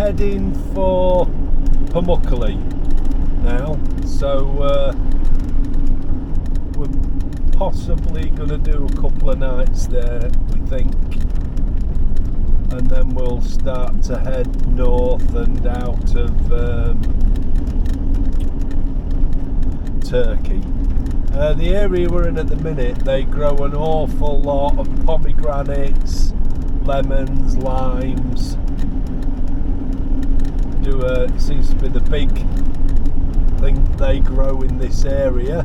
heading for Pamukkale now, so we're possibly going to do a couple of nights there, we think, and then we'll start to head north and out of Turkey. The area we're in at the minute, they grow an awful lot of pomegranates, lemons, limes. It seems to be the big thing they grow in this area.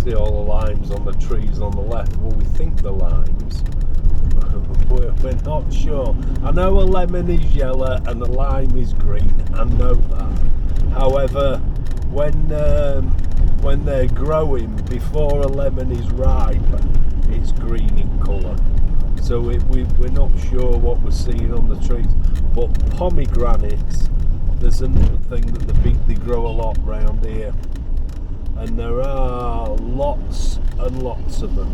See all the limes on the trees on the left. Well, we think the limes. We're not sure. I know a lemon is yellow and a lime is green. I know that. However, when they're growing before a lemon is ripe, it's green in colour. So we're not sure what we're seeing on the trees. But pomegranates, there's another thing that they grow a lot round here. And there are lots and lots of them.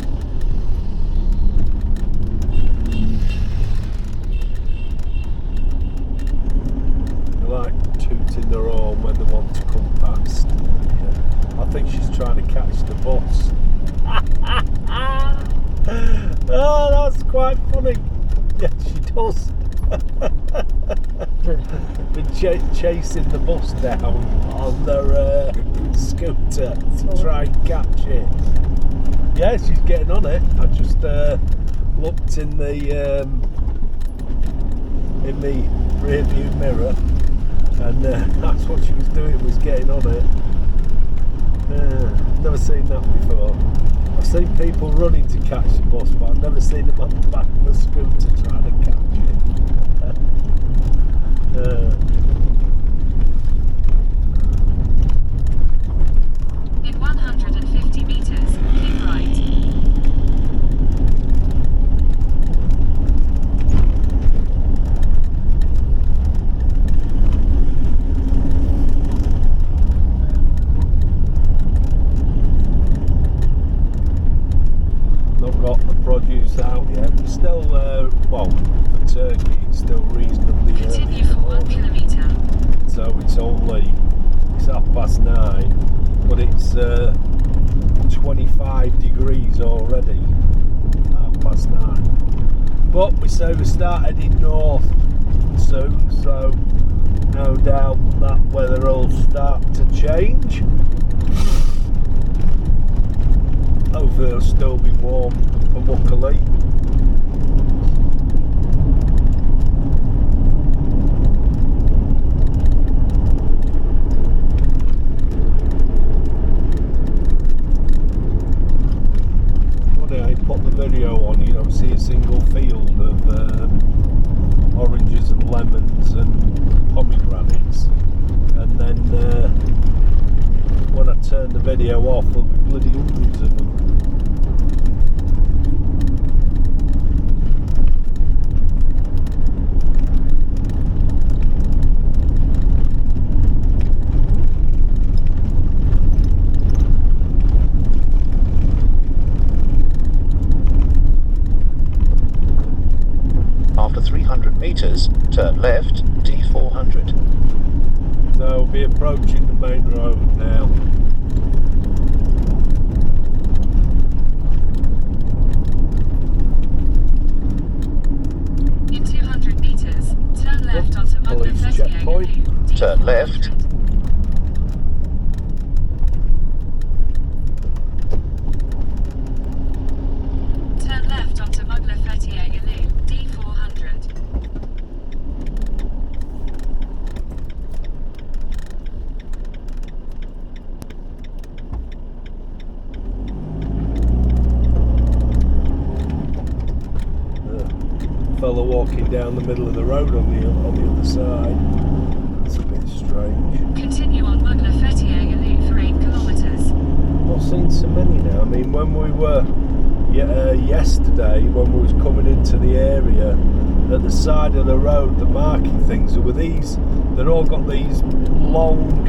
They like tooting their horn when they want to come past. Yeah. I think she's trying to catch the bus. Oh, that's quite funny. Yeah, she does. Been chasing the bus down on their scooter to try and catch it. Yeah, she's getting on it. I just looked in the rear view mirror, and that's what she was doing, was getting on it. Never seen that before. I've seen people running to catch the bus, but I've never seen them on the back of a scooter trying to catch it. In 150 meters, keep right. Not got the produce out yet. We're still, well, for Turkey, it's still reasonably early. Continue for 1 kilometre. So it's 9:30, but it's 25 degrees already. 9:30. But we say we start heading north soon, so no doubt that weather will start to change. Hopefully it'll still be warm for Pamukkale. Put the video on, you don't see a single field of oranges and lemons and pomegranates, and then when I turn the video off, there'll be bloody hundreds of them. After 300 meters, turn left, D400. So we'll be approaching the main road now. In 200 meters, turn left onto Police checkpoint. Turn left. Turn left onto D400. fella walking down the middle of the road on the other side. It's a bit strange. Continue on Pamukkale loop for 8 kilometres. Not seen so many now. I mean, when we were yesterday, when we was coming into the area, at the side of the road, the marking things, there were these. They'd all got these long,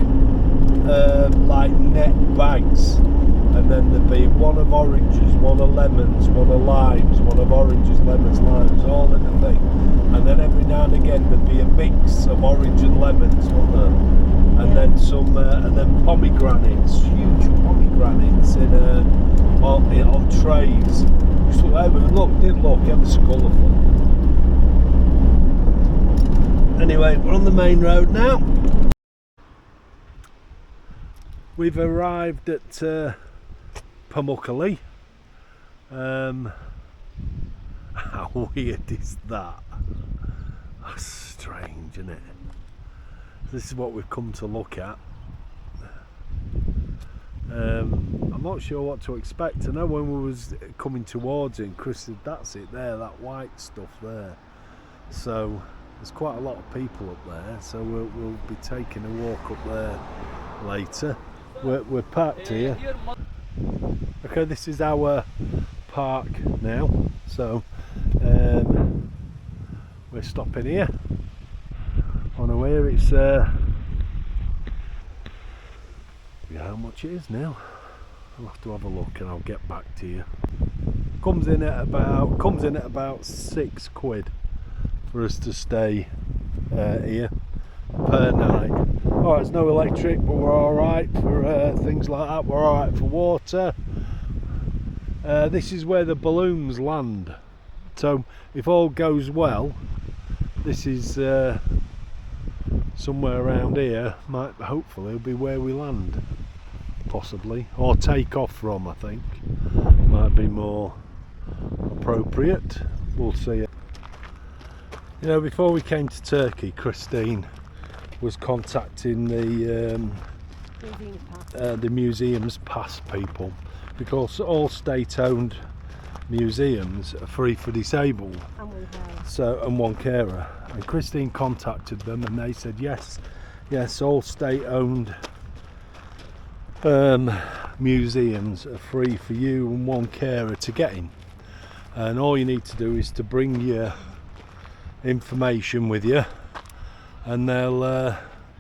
like net bags, and then there'd be one of oranges, one of lemons, one of limes, one of oranges, lemons, limes, all in the thing. And then every now and again there'd be a mix of orange and lemons, wasn't there? And then some, and then pomegranates, huge pomegranates on trays. So did look ever so colourful. Anyway, we're on the main road now. We've arrived at Pamukkale. How weird is that? That's strange, isn't it? This is what we've come to look at. I'm not sure what to expect. I know when we was coming towards it, Chris said, that's it there, that white stuff there. So there's quite a lot of people up there, so we'll be taking a walk up there later. We're parked here. Okay, this is our park now, so we're stopping here. On the way, it's how much it is now. I'll have to have a look and I'll get back to you. Comes in at about £6 for us to stay here per night. Alright, it's no electric, but we're alright for things like that. We're alright for water. This is where the balloons land, so if all goes well, this is somewhere around here. Hopefully it'll be where we land, possibly, or take off from. I think might be more appropriate. We'll see. You know, before we came to Turkey, Christine was contacting the museums pass people, because all state-owned museums are free for disabled, and one carer. And Christine contacted them, and they said yes, all state-owned museums are free for you and one carer to get in, and all you need to do is to bring your information with you, and they'll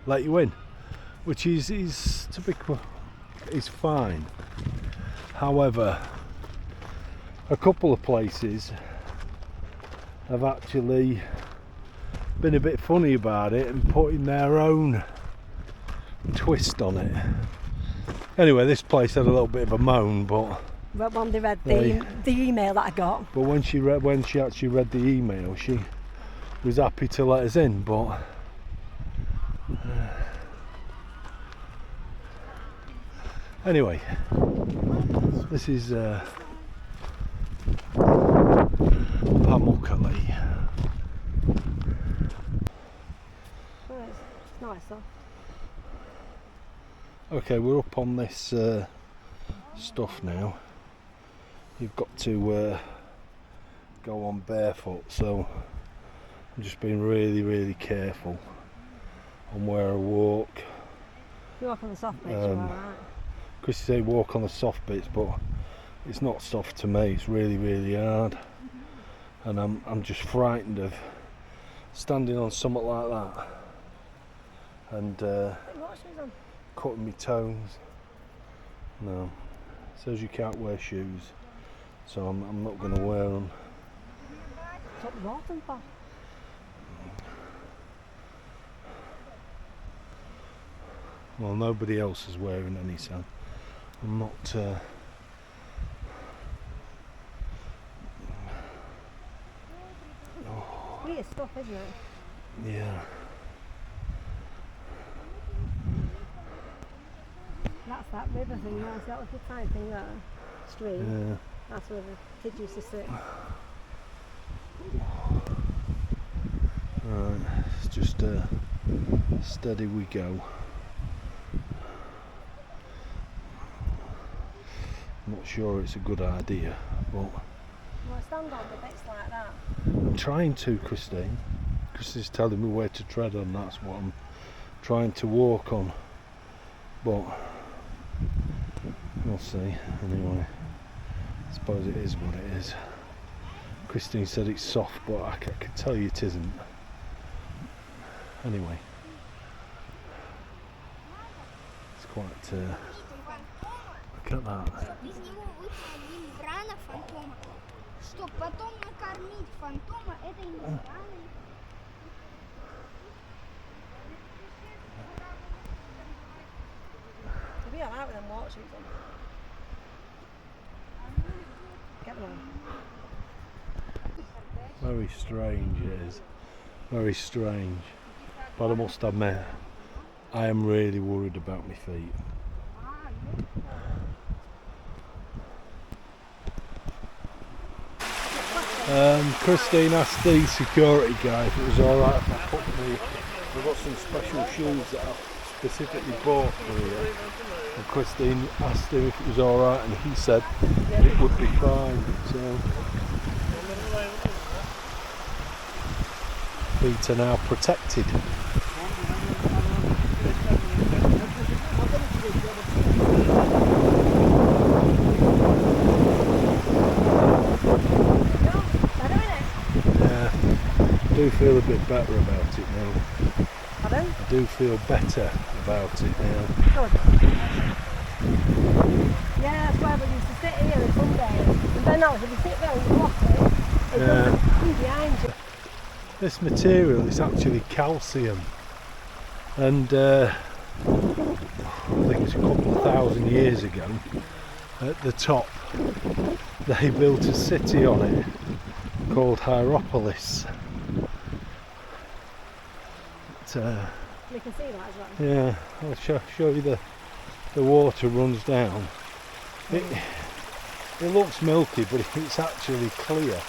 let you in, which is typical. Is fine. However, a couple of places have actually been a bit funny about it and putting their own twist on it. Anyway, this place had a little bit of a moan, but when they read the email that I got. But when she actually read the email, she was happy to let us in. But anyway, this is Pamukkale. It's nice though. Okay, we're up on this stuff now. You've got to go on barefoot, so I'm just being really careful on where I walk. You walk on the soft bits, you're alright. Chris said walk on the soft bits, but it's not soft to me. It's really hard, and I'm just frightened of standing on something like that and cutting my toes. No, it says you can't wear shoes, so I'm not going to wear them. What you bought them for? Well, nobody else is wearing any, so I'm not. Weird stuff, isn't it? Yeah. That's that river thing, you know, it's that little tiny thing there. Stream. Yeah. That's where the kids used to sit. Right, it's just steady we go. I'm not sure it's a good idea, but Want to stand on the bits like that? I'm trying to, Christine. Christine's telling me where to tread on, that's what I'm trying to walk on. But we'll see. Anyway, I suppose it is what it is. Christine said it's soft, but I can tell you it isn't. Anyway, it's quite. Look at that. Из него вышла мембрана фантома. Чтоб потом накормить фантома этой мембраной. You'll be alright with them water shoes on. Get them on. Very strange it is. Very strange. But I must admit, I am really worried about my feet. Christine asked the security guy if it was alright if I put I've got some special shoes that I've specifically bought for here. And Christine asked him if it was alright and he said it would be fine. So feet are now protected. I do feel a bit better about it now. Pardon? I do feel better about it now. Good. Yeah, that's why we used to sit here on Sundays. And then now, if you sit there and block it, it doesn't come behind you. This material is actually calcium. And I think it's a couple of thousand years ago, at the top, they built a city on it called Hierapolis. We can see that as well. Yeah, I'll show you the water runs down. It looks milky, but it's actually clear.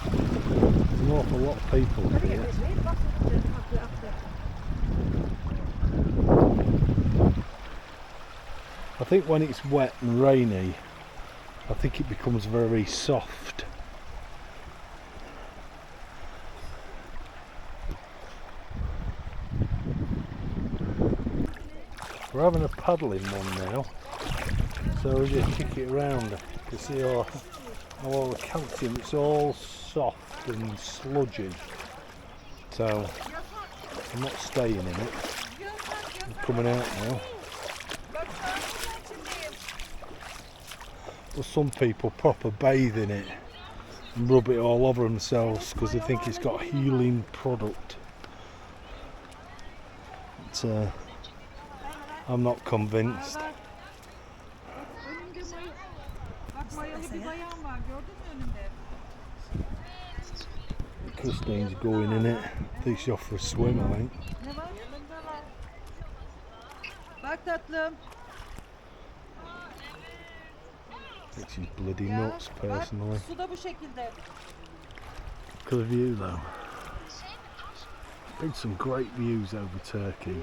There's an awful lot of people I think here. it's really possible after. I think when it's wet and rainy, I think it becomes very soft. We're having a paddling one now, so we just kick it around. You can see all the calcium, it's all soft and sludgy. So I'm not staying in it. I'm coming out now. Well, some people proper bathe in it and rub it all over themselves because they think it's got a healing product. But, I'm not convinced. Christine's going in it. I think she's off for a swim, I think. Bak tatlım. I think she's bloody nuts, personally. Su da bu şekilde. Look at the view though. Been some great views over Turkey.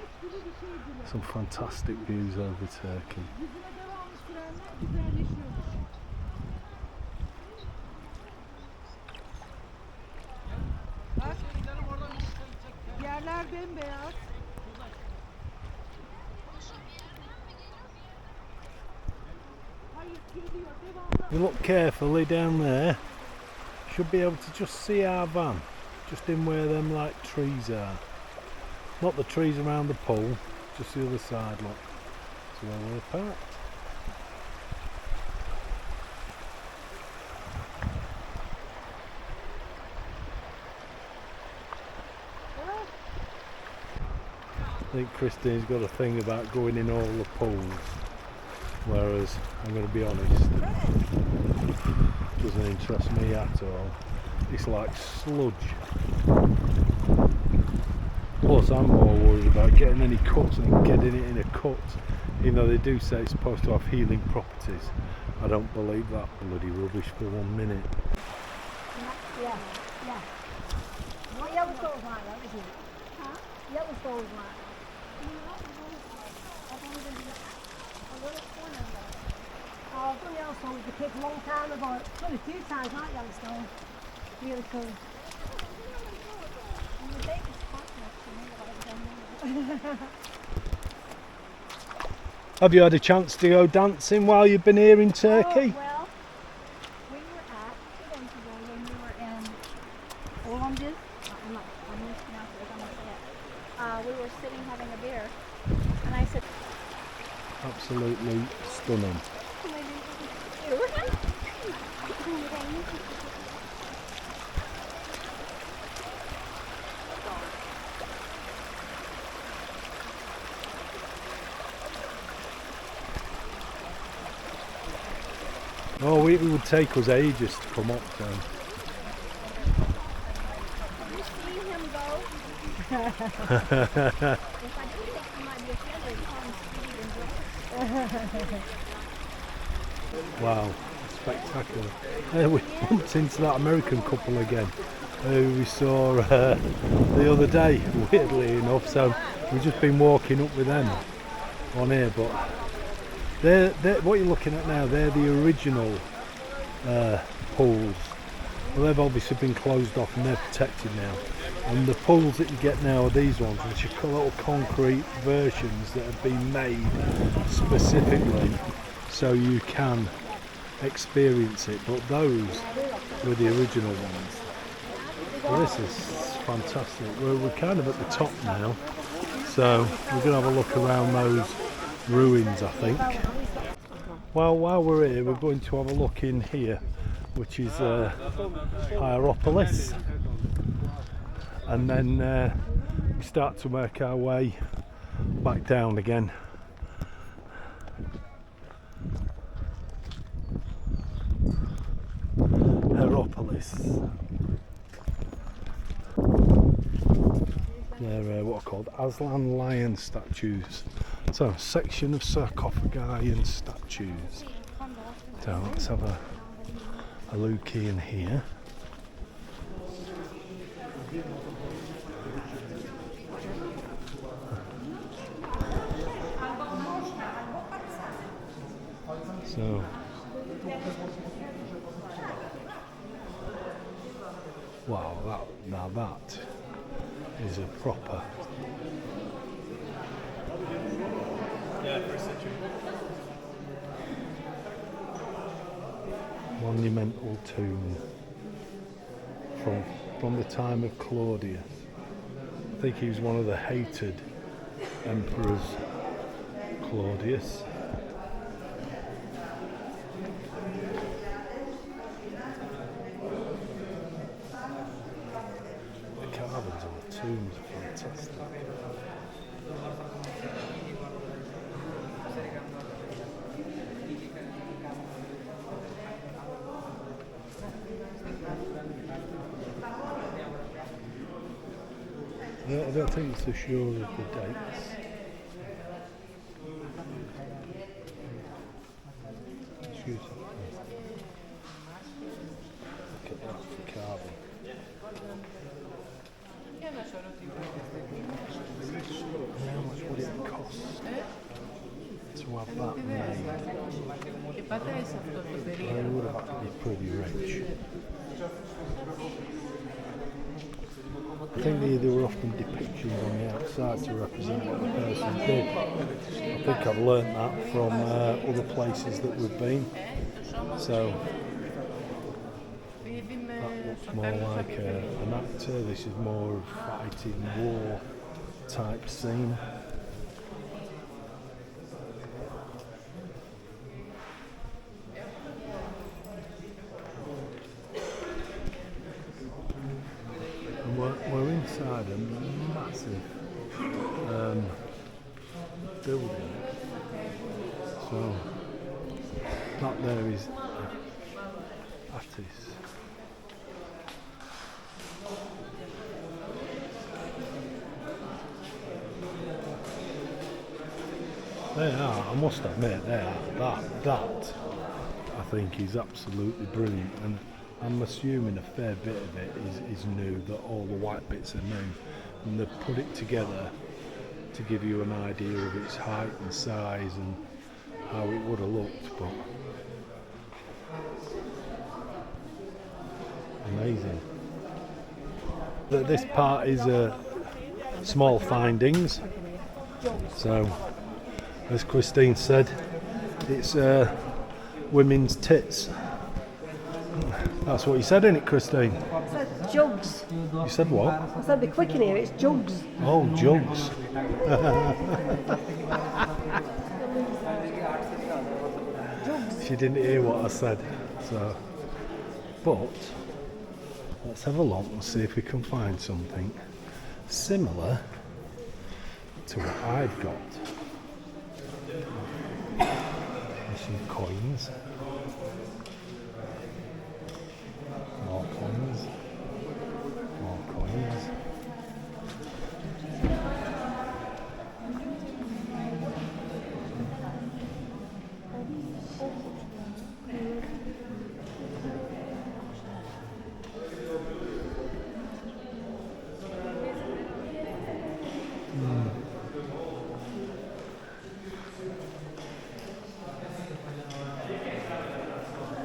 Some fantastic views over Turkey. Yüzüne devamlı sürenler güzelleşiyormuş. Bak. Yerler bembeyaz. Hayır geliyor devamlı. You look carefully down there. Should be able to just see our van. Just in where them like trees are. Not the trees around the pool, just the other side, look. That's where we're parked. I think Christine's got a thing about going in all the pools, whereas I'm going to be honest, it doesn't interest me at all. It's like sludge. Plus I'm more worried about getting any cuts and getting it in a cut, even though they do say it's supposed to have healing properties. I don't believe that bloody rubbish for 1 minute. Yeah, yeah. What Yellowstone's like that, isn't it? Huh? Yellowstone's like that. Oh, I've done Yellowstone with the kids a long time ago. I've done it 2 times, not Yellowstone. Really cool. Have you had a chance to go dancing while you've been here in Turkey? Oh, well, we were at 2 days ago when we were in London. I'm mispronouncing it, I'm gonna say it. We were sitting having a beer, and I said, Absolutely stunning. Oh, it would take us ages to come up then. "Have you seen him go?" If I do think he might be offended, call him Speed and Joyce. Wow, spectacular. We bumped into that American couple again who we saw the other day, weirdly enough. So we've just been walking up with them on here, but they're what you're looking at now, they're the original pools. Well, they've obviously been closed off and they're protected now. And the pools that you get now are these ones, which are little concrete versions that have been made specifically so you can experience it, but those were the original ones. Well, this is fantastic. We're kind of at the top now, so we're going to have a look around those ruins, I think. Well, while we're here, we're going to have a look in here, which is Hierapolis, and then we start to work our way back down again. Hierapolis. They're what are called Aslan lion statues. So, a section of sarcophagi and statues. So let's have a look in here. So, wow, now that is a proper monumental tomb from the time of Claudius. I think he was one of the hated emperors, Claudius. The carvings on the tombs are fantastic. I don't think it's so sure of the dates. Excuse me. Look at that for carving. How much would it cost to have that made? It would have had to be pretty rich. I think there were often depictions on the outside to represent what the person did. I think I've learnt that from other places that we've been. So that looks more like an actor. This is more of fighting war type scene. We're inside a massive building, so that there is Attis. They are, I must admit, they are. That I think is absolutely brilliant, and I'm assuming a fair bit of it is new, that all the white bits are new, and they've put it together to give you an idea of its height and size and how it would have looked, but amazing. This part is small findings, so as Christine said, it's women's tits. That's what you said, innit, Christine? I said jugs. You said what? I said the quick in here, it's jugs. Oh, jugs. She didn't hear what I said, so. But let's have a look and see if we can find something similar to what I've got. There's some coins. More coins. More coins.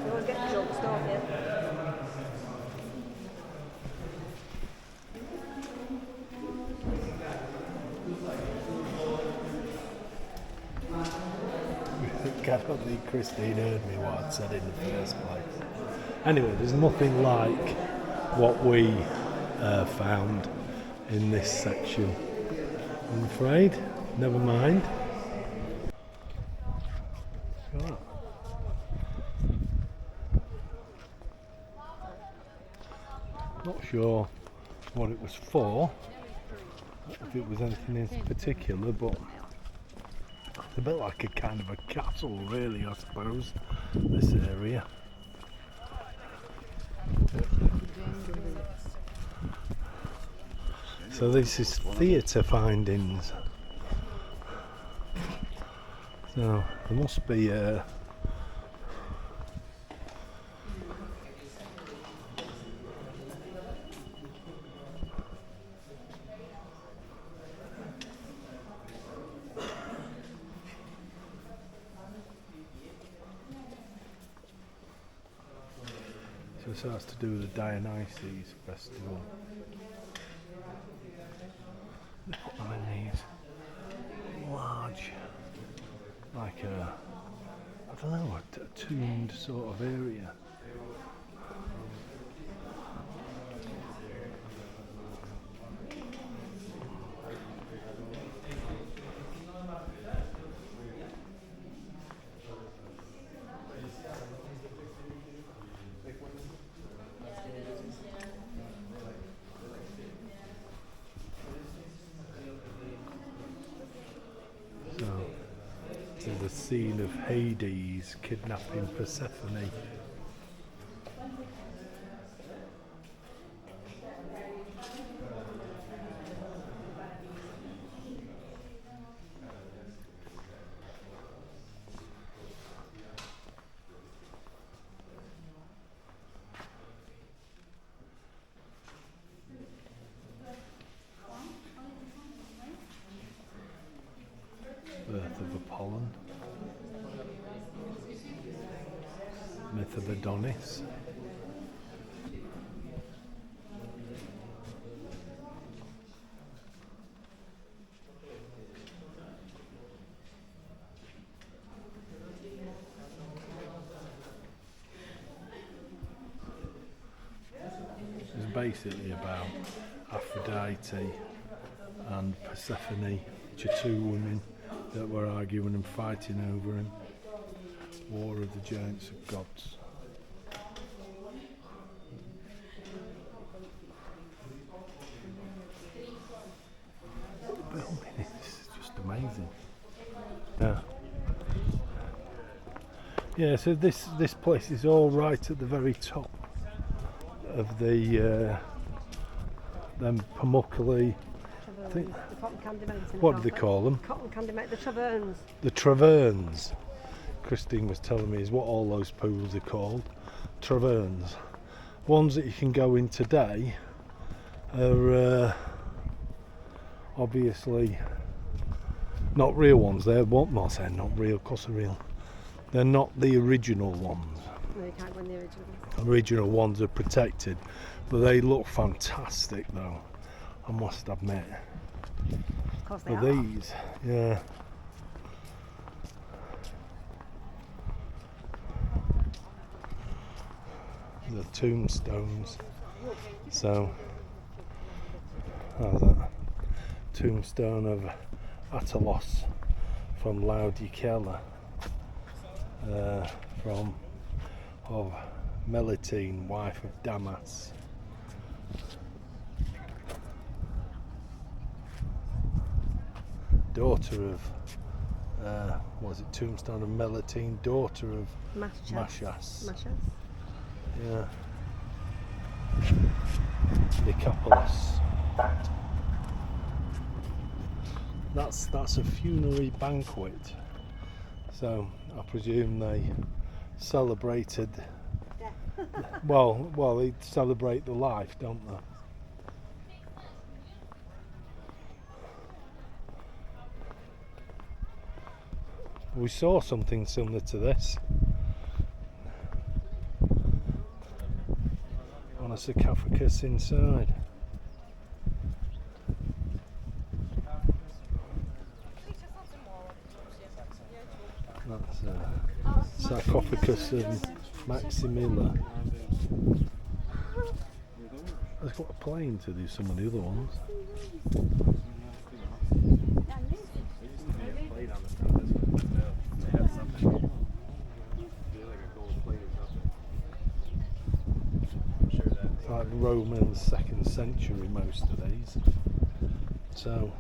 You want to get jugs, don't you? I don't think Christine heard me what I'd said in the first place. Anyway, there's nothing like what we found in this section, I'm afraid. Never mind. Oh. Not sure what it was for, if it was anything in particular, but it's a bit like a kind of a castle, really, I suppose, this area. So this is theatre findings. So there must be so this has to do with the Dionysus festival. They put them in these large, like I don't know, a tombed sort of area. So, this is the scene of Hades kidnapping Persephone. Birth of Apollon. Myth of Adonis. It's basically about Aphrodite and Persephone, which are two women that were arguing and fighting over him. War of the Giants of Gods. The building is just amazing. Yeah. Yeah, so this place is all right at the very top of the them Pamukkale. I think, The cotton candy mountain. what do they call them? Cotton candy mountain, the taverns. The Taverns. Christine was telling me is what all those pools are called. Taverns. Ones that you can go in today are obviously not real ones. They're what am I saying? Not real, of course they're real. They're not the original ones. No, you can't go in the original ones. Original ones are protected, but they look fantastic though, I must admit. Of course they For are. these, yeah. The tombstones. So, how's that? Tombstone of Atalos from Pamukkale, from of Melitene, wife of Damas. Daughter of, was it Tombstone of Melitene, daughter of Mashas. Yeah. Nicopolis. That's a funerary banquet. So I presume they celebrated. Well, they celebrate the life, don't they? We saw something similar to this on a sarcophagus inside. That's a sarcophagus of Maximilla. I've got a plane to do some of the other ones. It's like Roman 2nd century, most of these. So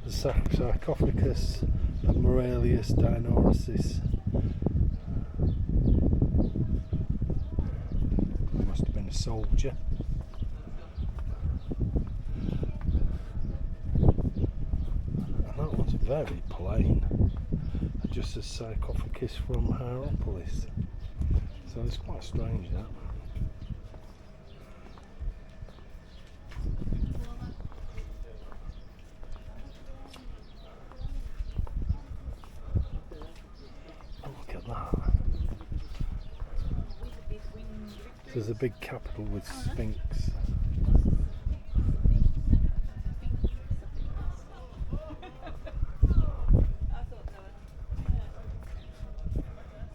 the sarcophagus of Morelius Dionysius must have been a soldier. And that one's very plain, just a sarcophagus from Hierapolis. So it's quite strange, that. Look at that. There's a big capital with Sphinx.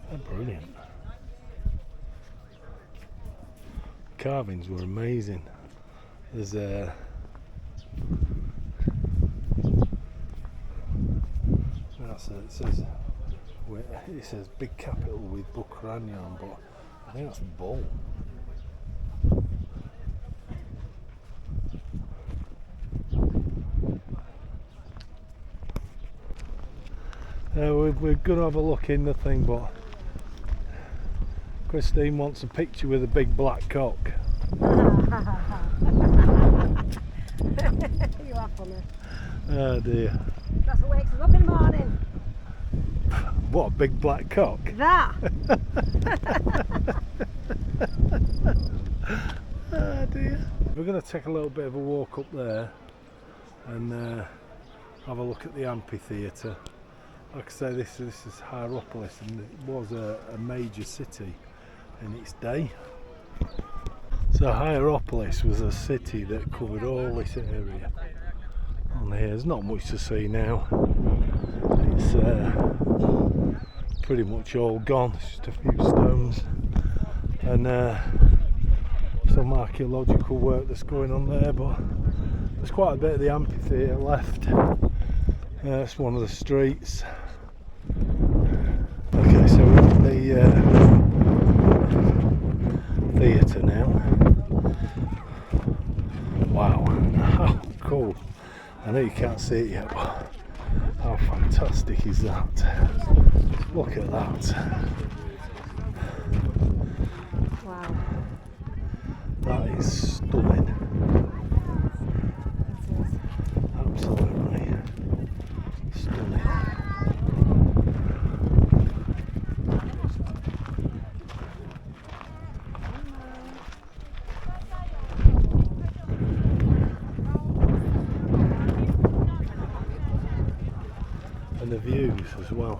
They're brilliant. Carvings were amazing. There's a it says big capital with Bukranian, but I think that's bull. We're going to have a look in the thing, but Christine wants a picture with a big black cock. You are funny. Oh dear. That's what wakes us up in the morning. What, a big black cock? That. Oh dear. We're going to take a little bit of a walk up there and have a look at the amphitheatre. Like I say, this is Hierapolis, and it was a major city in its day. So Hierapolis was a city that covered all this area. On here, there's not much to see now. It's pretty much all gone. It's just a few stones and some archaeological work that's going on there, but there's quite a bit of the amphitheatre left. It's one of the streets. Okay, so we're at the theatre now. Wow, how cool. I know you can't see it yet, but how fantastic is that? Look at that. Wow. That is stunning. Absolutely stunning. And the views as well.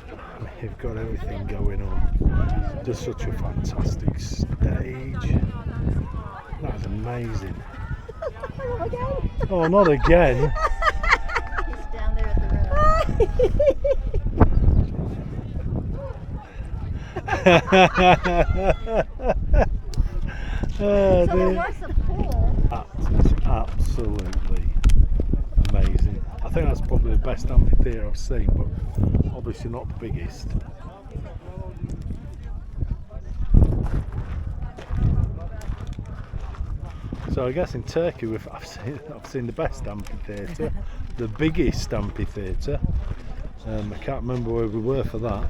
I mean, You've got everything going on. Just such a fantastic stage. That's amazing. Oh, not again. He's down there at the road. Oh, So there dear. was a pool. It's absolutely amazing. I think that's probably the best amphitheatre I've seen, but obviously not the biggest. So I guess in Turkey I've seen the best amphitheatre, the biggest amphitheatre. I can't remember where we were for that.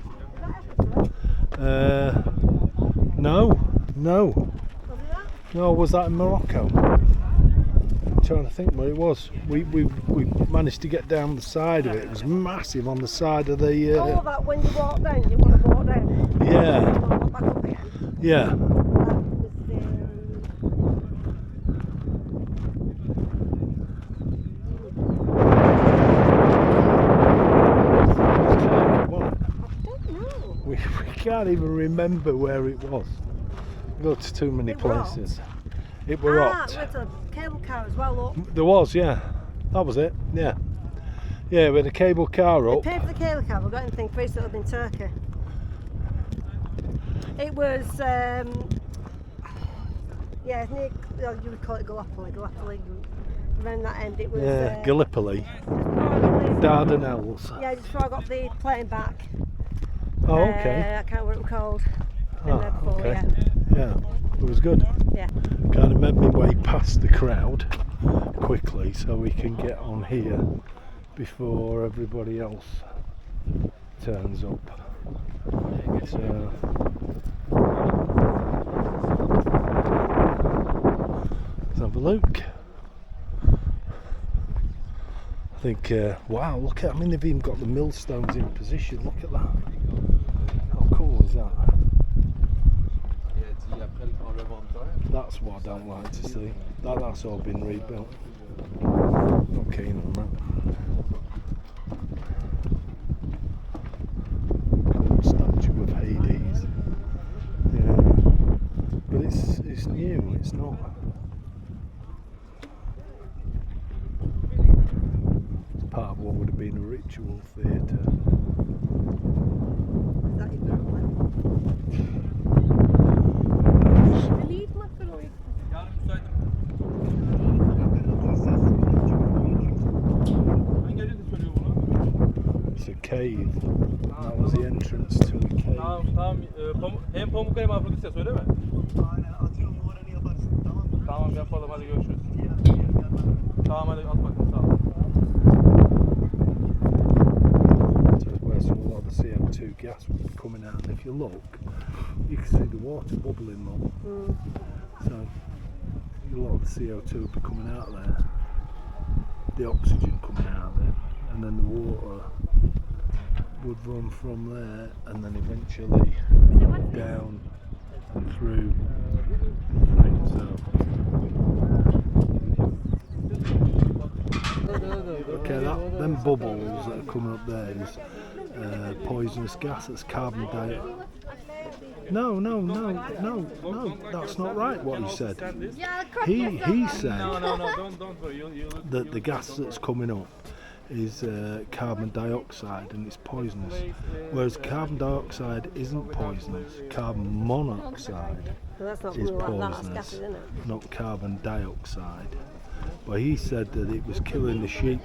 No, was that in Morocco? I'm trying to think where it was. We managed to get down the side of it. It was massive on the side of the. All that when you walk down, you want to walk down. Yeah. You want to walk back up again. Yeah. That was, We can't even remember where it was. We go to too many It were places. It were hot. with a cable car as well, look. There was, yeah. That was it, yeah. Yeah, with a cable car They up. paid for the cable car, we got anything free, so it was in Turkey. It was, yeah, it's near, you would call it Gallipoli. Around that end, it was. Yeah, Gallipoli. Just Dardanelles. yeah, just before I got the plane back. Oh, okay. I can't remember what it was called. Been there before, Okay. yeah. Yeah, it was good. Yeah. Kind of made me way past the crowd quickly so we can get on here before everybody else turns up. So let's have a look. I think, wow, look at, I mean, they've even got the millstones in position. Look at that. How cool is that? That's what I don't like to see. That's all been rebuilt. Not keen on that. Cool statue of Hades. Yeah, but it's new. It's not. It's part of what would have been a ritual theatre. Is that your girlfriend? It's a cave. That was the entrance to a cave. Tamam. Hem Pamukkale mi Afrodisya söyle mi? Aynen atıyorum numaranı yaparsın tamam mı? Tamam yapalım hadi görüşürüz. Tamam hadi at bakalım sağ ol. So it's where a lot of the CO2 gas would be coming out, and if you look, you can see the water bubbling up. So a lot of the CO2 would be coming out there, the oxygen coming out there, and then the water would run from there and then eventually down and through. So okay, them bubbles that are coming up there is poisonous gas. That's carbon dioxide. No, that's not right what he said. He said No, don't worry. that the gas that's coming up is carbon dioxide and it's poisonous, whereas carbon dioxide isn't poisonous. Carbon monoxide Well, that's not is really like that, that's poisonous, gases, isn't it? not carbon dioxide. But he said that it was killing the sheep.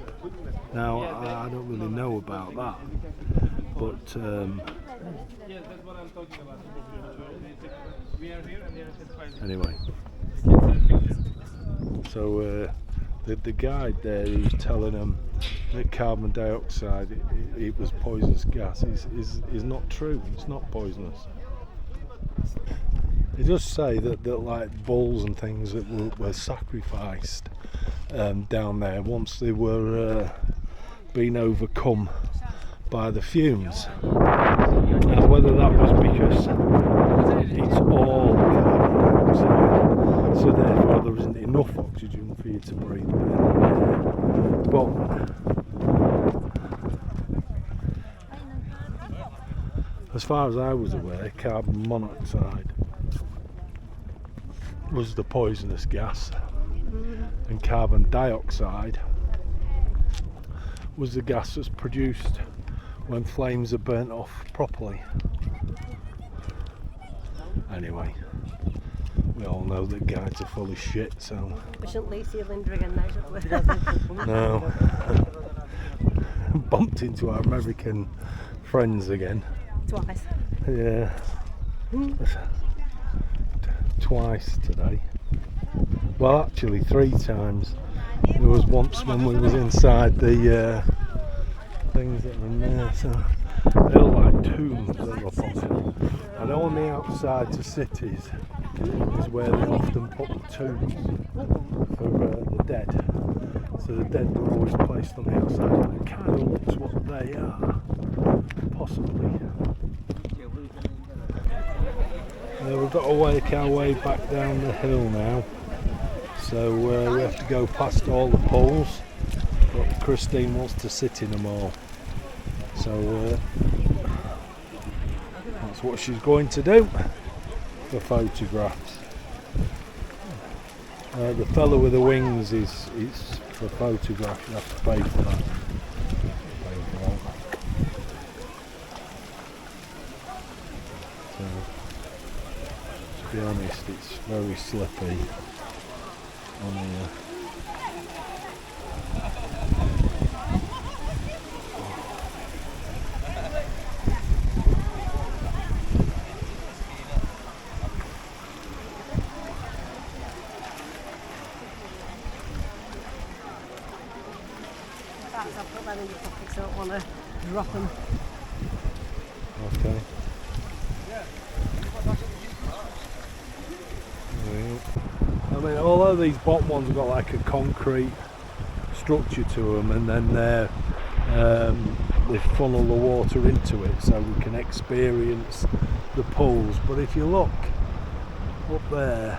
Now I don't really know about that, but Yes, that's what I'm talking about. We are here and they are satisfied. anyway. So the guide there who's telling them that carbon dioxide it was poisonous gas is not true. It's not poisonous. It does say that like bulls and things that were sacrificed down there once they were being overcome by the fumes. Now whether that was because it's all carbon dioxide, so therefore there isn't enough oxygen for you to breathe. But As far as I was aware, carbon monoxide was the poisonous gas, and carbon dioxide was the gas that's produced when flames are burnt off properly. Anyway, we all know that guides are full of shit, so We shouldn't leave cylinder again now, should we? no. Bumped into our American friends again. Twice. Yeah. Twice today. Well, actually 3 times. There was once when we was inside the things that are in there, so they're like tombs that are up on hill. I know on the outside to cities is where they often put the tombs for the dead. So the dead are always placed on the outside, and it kind of looks what they are, possibly. We've got to work our way back down the hill now, so we have to go past all the poles, but Christine wants to sit in them all, so that's what she's going to do for photographs. The fellow with the wings is for photographs, you have to pay for that. So, to be honest, it's very slippy on here. I'll put them in your pockets, I don't want to drop them. Okay. I mean, although these bottom ones have got like a concrete structure to them, and then they funnel the water into it so we can experience the pools. But if you look up there,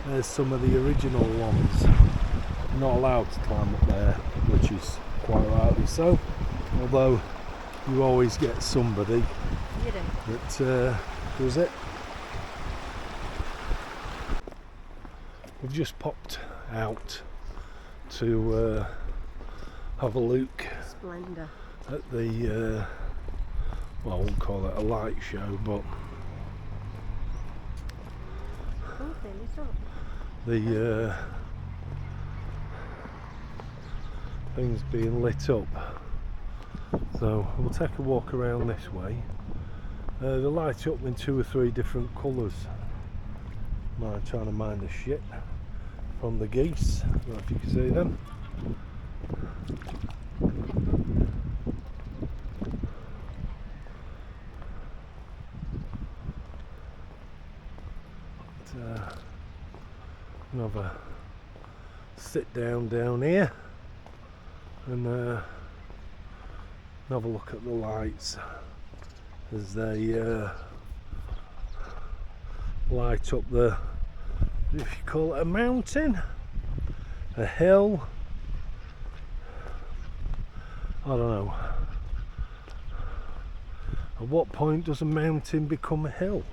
there's some of the original ones. You're not allowed to climb up there, which is quite rightly so, although you always get somebody that does it. We've just popped out to have a look Splendor. at the well, I won't call it a light show, but the things being lit up. So we'll take a walk around this way. They light up in 2 or 3 different colours. I'm trying to mind the shit from the geese. I don't know if you can see them. Another sit down here and have a look at the lights as they light up the, if you call it a mountain, a hill, I don't know. At what point does a mountain become a hill?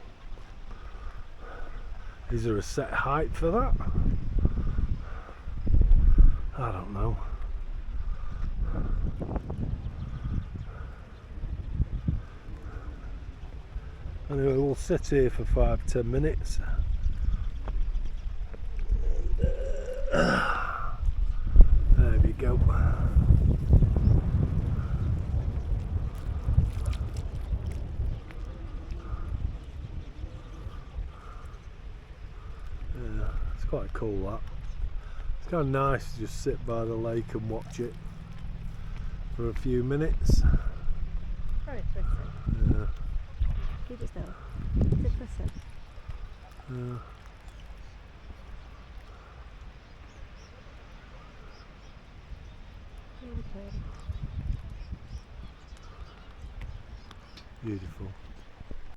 Is there a set height for that? I don't know. Anyway, we'll sit here for 5-10 minutes. There we go. Yeah, it's quite cool, that. It's kind of nice to just sit by the lake and watch it for a few minutes. Very pretty. Yeah. Keep it still. Sit pretty. Yeah. Really pretty. Beautiful.